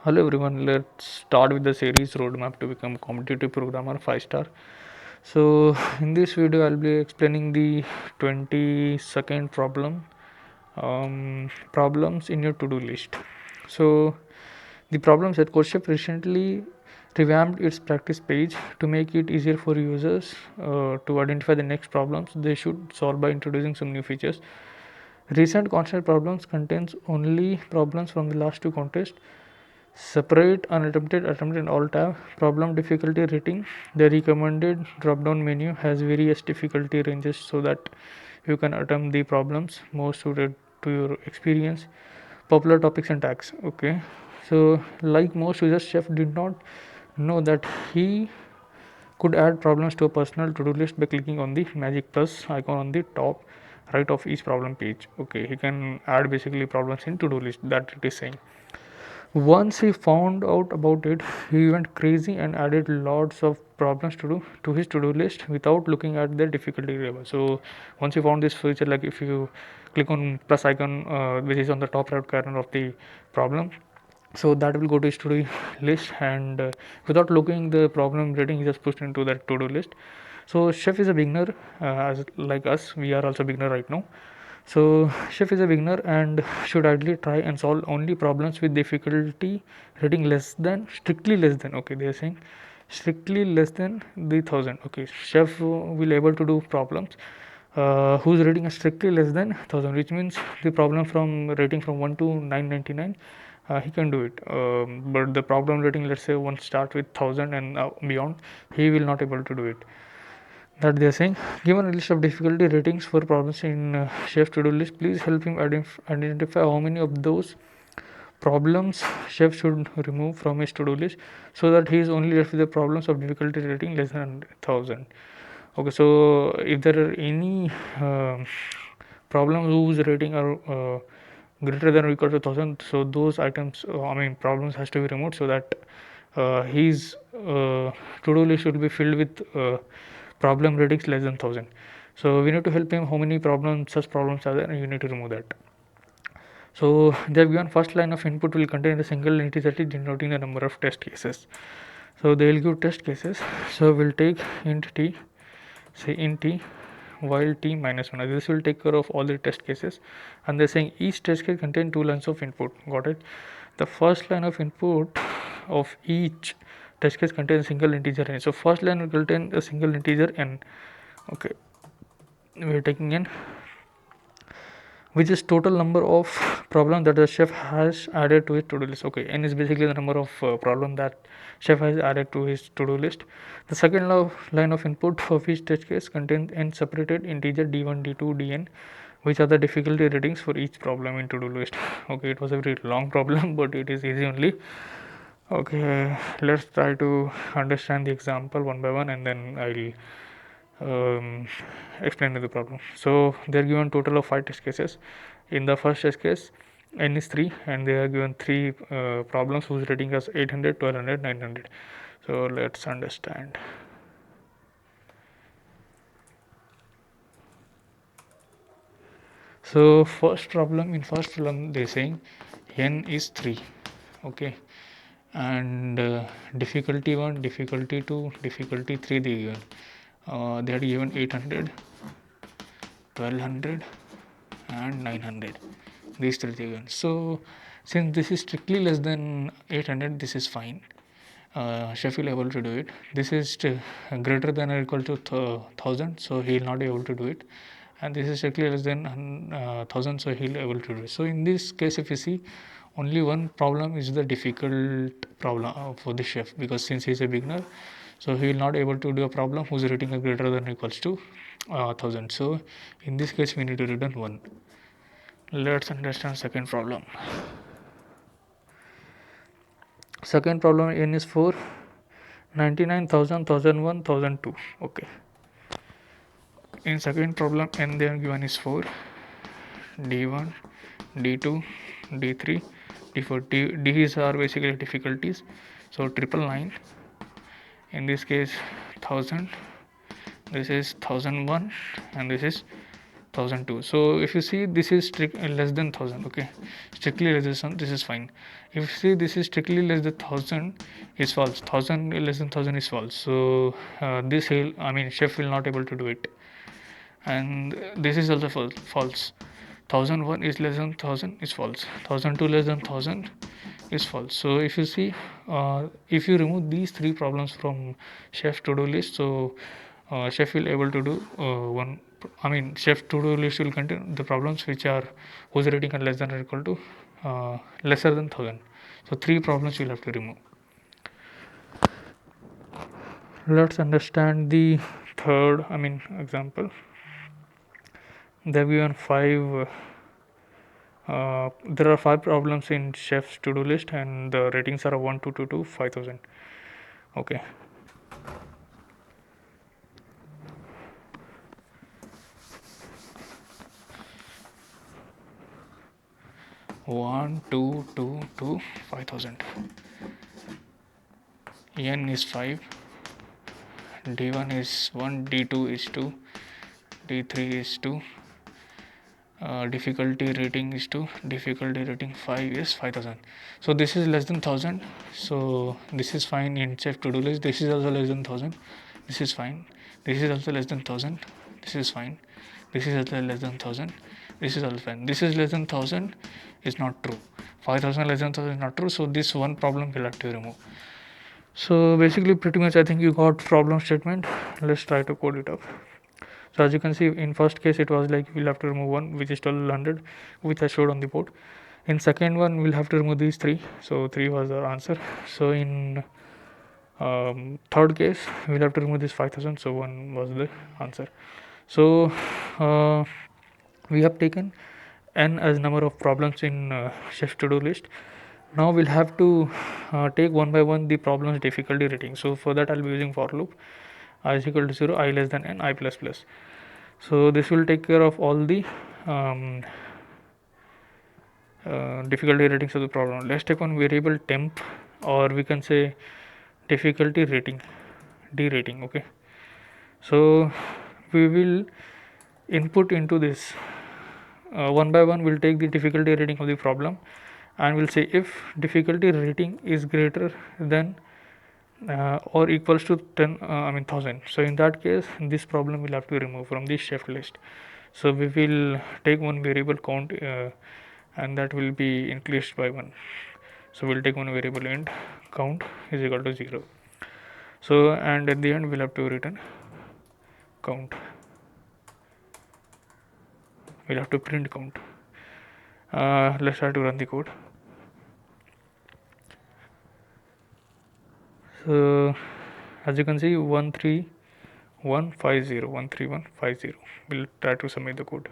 Hello everyone, let's start with the series Roadmap to Become Competitive Programmer 5 star. So, in this video, I'll be explaining the 20-second problems in your to do list. So, the problem said codechef recently revamped its practice page to make it easier for users to identify the next problems they should solve by introducing some new features. Recent constant problems contains only problems from the last two contests. Separate unattempted, attempted, and all tab. Problem difficulty rating. The recommended drop down menu has various difficulty ranges so that you can attempt the problems most suited to your experience. Popular topics and tags. Okay, so like most users, Chef did not know that he could add problems to a personal to do list by clicking on the magic plus icon on the top right of each problem page. Okay, he can add basically problems in to do list, that it is saying. Once he found out about it, he went crazy and added lots of problems to do to his to-do list without looking at the difficulty level. So once you found this feature, like if you click on plus icon, which is on the top right corner of the problem, so that will go to his to-do list, and without looking the problem rating, he just pushed into that to-do list. So Chef is a beginner, as like us, we are also beginner right now. So Chef is a beginner and should ideally try and solve only problems with difficulty rating less than, strictly less than. Okay, they are saying strictly less than the 1000. Okay, Chef will able to do problems whose rating is strictly less than 1000, which means the problem from rating from 1 to 999, he can do it. But the problem rating, let's say one start with 1000 and beyond, he will not able to do it. That they are saying, given a list of difficulty ratings for problems in Chef to do list, please help him identify how many of those problems Chef should remove from his to do list so that he is only left with the problems of difficulty rating less than 1000. Okay, so if there are any problems whose rating are greater than or equal to 1000, so those items, problems has to be removed so that his to do list should be filled with problem ratings less than 1000. So we need to help him how many problems, such problems are there, and you need to remove that. So they have given first line of input will contain a single integer denoting the number of test cases. So they will give test cases. So we'll take int t, say int t while t minus 1. This will take care of all the test cases, and they're saying each test case contain two lines of input. Got it? The first line of input of each test case contains a single integer n. So first line will contain a single integer n. Okay, we're taking n, which is total number of problem that the chef has added to his to-do list. Okay, n is basically the number of problem that chef has added to his to-do list. The second line of input of each test case contains n separated integer d1, d2, dn, which are the difficulty ratings for each problem in to-do list. Okay, it was a very long problem, but it is easy only. Okay, let's try to understand the example one by one, and then I'll explain the problem. So they are given total of 5 test cases. In the first test case, n is 3, and they are given 3 problems whose rating is 800, 1200, 900. So let's understand. So first problem, they're saying n is 3. Okay, and difficulty 1, difficulty 2, difficulty 3 they given. They had given 800, 1200 and 900. These three given. So since this is strictly less than 800, this is fine. Chef will able to do it. This is greater than or equal to 1000, so he will not be able to do it. And this is strictly less than 1000, so he will able to do it. So in this case, if you see, only one problem is the difficult problem for the chef, because since he is a beginner, so he will not able to do a problem whose rating is greater than or equals to 1000. So in this case, we need to return 1. Let's understand second problem. Second problem, n is 4, 99,000, 1001, 1002. Okay. In second problem, n they are given is 4, d1, d2, d3, d4. These are basically difficulties. So 999. In this case, 1000. This is 1001, and this is 1002. So if you see this is less than 1000, okay, strictly less than this is fine. If you see this is strictly less than 1000 is false, 1000 less than 1000 is false. So this he'll, I mean chef will not able to do it. And this is also false. 1001 is less than 1000 is false, 1002 less than 1000 is false. So if you see, if you remove these three problems from chef to-do list, so chef will able to do one, I mean chef to-do list will contain the problems which are whose rating are less than or equal to lesser than 1000. So three problems you'll have to remove. Let's understand the third, I mean example. There we given five. There are five problems in chef's to-do list, and the ratings are 1, 2, 2, 2, 5000. Okay. One, two, two, two, 5000. N is 5. D1 is 1. D2 is 2. D3 is 2. Difficulty rating is 2. Difficulty rating 5 is 5000. So this is less than 1000. So this is fine in chef to do list. This is also less than 1000. This is fine. This is also less than 1000. This is fine. This is also less than 1000. This is also fine. This is less than 1000 is not true. 5000 less than 1000 is not true. So this one problem we'll have to remove. So basically pretty much I think you got problem statement. Let's try to code it up. So as you can see, in first case it was like we'll have to remove one, which is 1200, which I showed on the board. In second one we'll have to remove these three, so 3 was the answer. So in third case we'll have to remove this 5000, so 1 was the answer. So we have taken n as number of problems in chef to do list. Now we'll have to take one by one the problems difficulty rating. So for that I'll be using for loop I is equal to 0, I less than n, I plus plus. So this will take care of all the difficulty ratings of the problem. Let's take one variable temp, or we can say difficulty rating, D rating. Okay, so we will input into this one by one. We'll take the difficulty rating of the problem and we'll say if difficulty rating is greater than or equals to 1000. So in that case this problem will have to remove from the chef list. So we will take one variable count and that will be increased by 1. So we'll take one variable int count is equal to 0. So and at the end we'll have to return count. We'll have to print count. Let's try to run the code. So as you can see 13150 13150. We'll try to submit the code.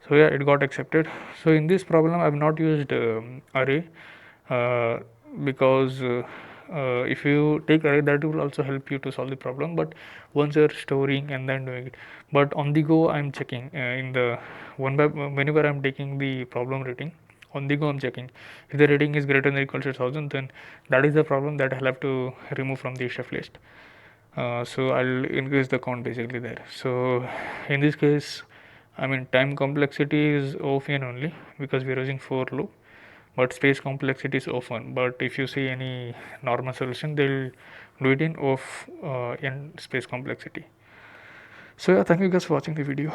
So yeah, it got accepted. So in this problem I've not used array because if you take array, that will also help you to solve the problem, but once you're storing and then doing it. But on the go I'm checking in the one by whenever I'm taking the problem rating, on the go I'm checking if the rating is greater than or equal to 1000, then that is the problem that I'll have to remove from the chef list. So I'll increase the count basically there. So in this case, I mean time complexity is of n only because we're using for loop, but space complexity is of 1. But if you see any normal solution, they'll do it in of n space complexity. So yeah, thank you guys for watching the video.